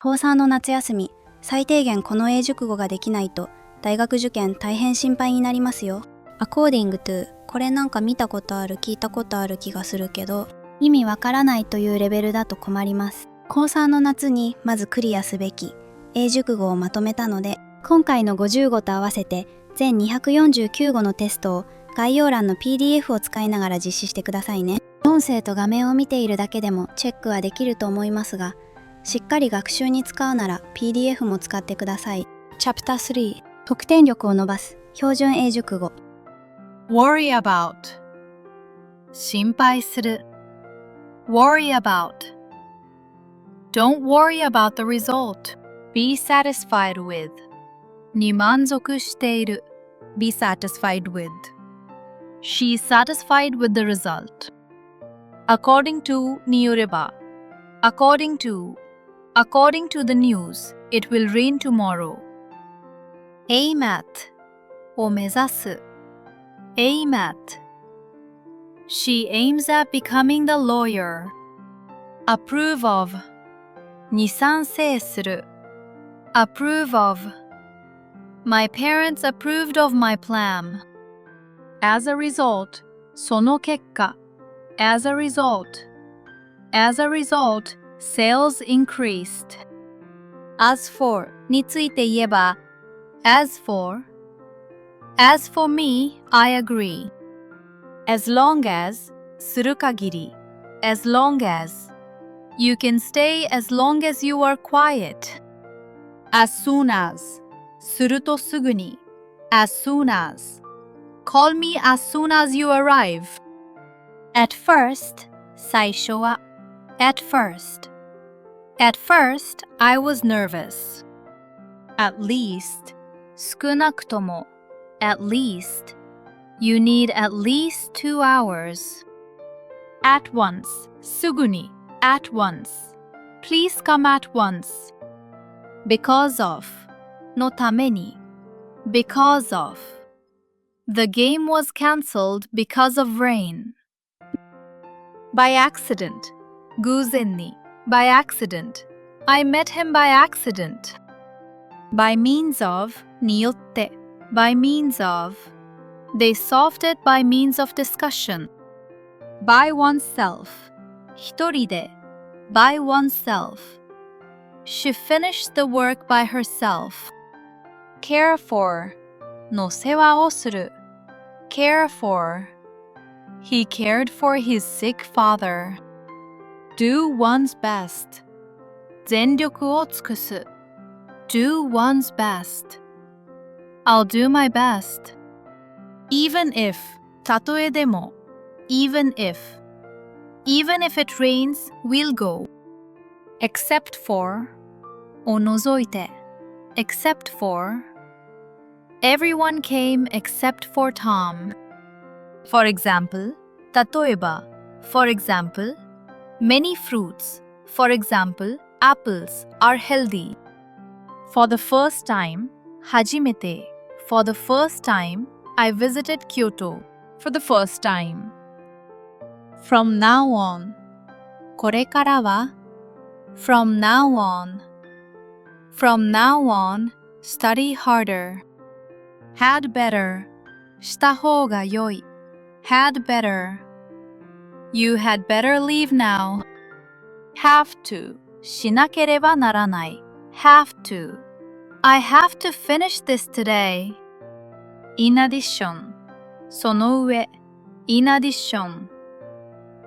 高3の夏休み、最低限この英熟語ができないと大学受験大変心配になりますよ。according to、これなんか見たことある聞いたことある気がするけど、意味わからないというレベルだと困ります。高3の夏にまずクリアすべき英熟語をまとめたので、今回の50語と合わせて全249語のテストを概要欄の PDF を使いながら実施してくださいね。音声と画面を見ているだけでもチェックはできると思いますが、しっかり学習に使うなら PDF も使ってください。ch3、得点力を伸ばす標準英熟語。worry about 心配する worry about don't worry about the result be satisfied with に満足している be satisfied with she's satisfied with the result according to によれば according to the news it will rain tomorrow aim at を目指すaim at she aims at becoming the lawyer approve of に賛成する approve of my parents approved of my plan as a result その結果 as a result sales increased as for について言えば as for me, I agree. As long as する限り as long as you can stay as long as you are quiet. As soon as するとすぐに as soon as call me as soon as you arrive. At first 最初は at first I was nervous. At least 少なくともAt least. You need at least 2 hours. At once. すぐに at once. Please come at once. Because of. のために because of. The game was cancelled because of rain. By accident. 偶然に by accident. I met him by accident. By means of. によって by means of. They solved it by means of discussion. By oneself. 一人で by oneself. She finished the work by herself. Care for. の世話をする care for. He cared for his sick father. Do one's best. 全力を尽くす do one's best. I'll do my best. Even if たとえでも even if it rains, we'll go. Except for を除いて except for everyone came except for Tom. For example 例えば for example many fruits for example apples are healthy. For the first time 初めてFor the first time, I visited Kyoto. For the first time. From now on. これからは From now on. From now on, study harder. Had better. した方が良い Had better. You had better leave now. Have to. しなければならない Have to.I have to finish this today. In addition. その上 In addition.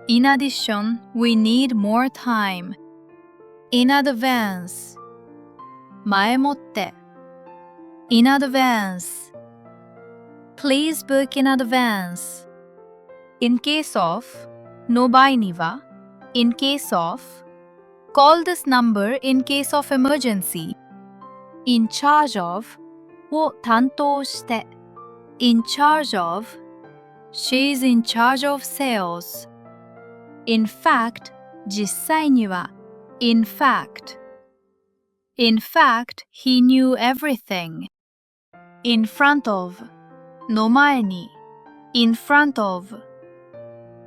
In addition, we need more time. In advance. 前もって In advance. Please book in advance. In case of. の場合には In case of. Call this number in case of emergency.In charge of を担当して In charge of She's in charge of sales. In fact 実際には In fact he knew everything. In front of の前に In front of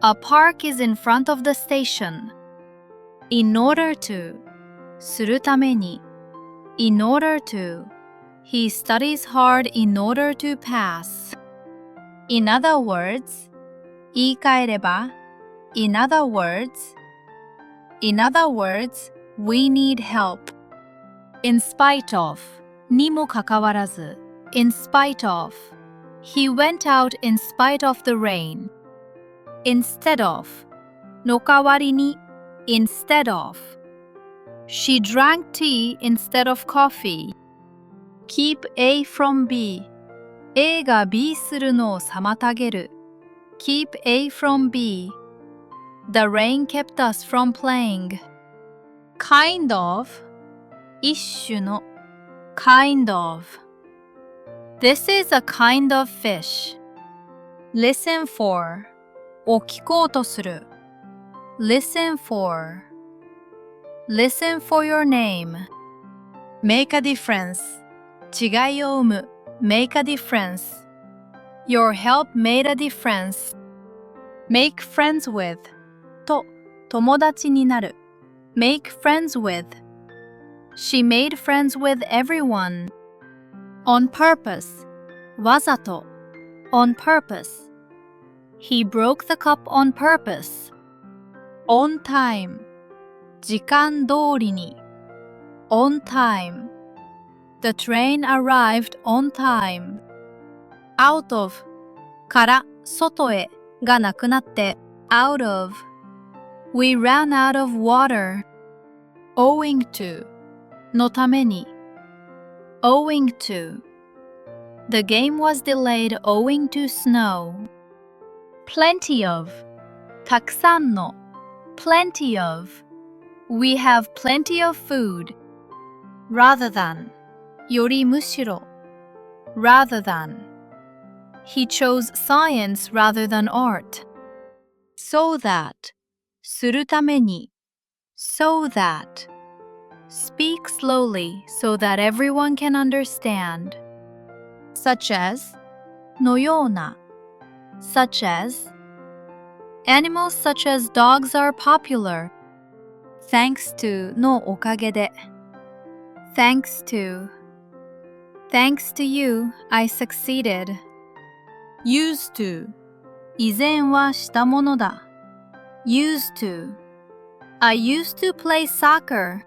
A park is in front of the station. In order to するために in order to He studies hard in order to pass. In other words, 言い換えれば In other words, we need help. In spite of にもかかわらず In spite of He went out in spite of the rain. Instead of の代わりに Instead of She drank tea instead of coffee. Keep A from B. A が B するのを妨げる。Keep A from B. The rain kept us from playing. Kind of 一種の Kind of This is a kind of fish. Listen for を聞こうとする。Listen for your name. Make a difference. 違いを生む。Make a difference. Your help made a difference. Make friends with. と、友達になる。Make friends with. She made friends with everyone. On purpose. わざと。On purpose. He broke the cup on purpose. On time. 時間通りに。On time. The train arrived on time. Out of から外へがなくなって out of. We ran out of water. Owing to のために owing to. The game was delayed owing to snow. Plenty of たくさんの plenty of. We have plenty of food. Rather than よりむしろ rather than. He chose science rather than art. So that するために so that. Speak slowly so that everyone can understand. Such as のような such as. Animals such as dogs are popular. Thanks to のおかげで Thanks to you, I succeeded. Used to 以前はしたものだ Used to I used to play soccer.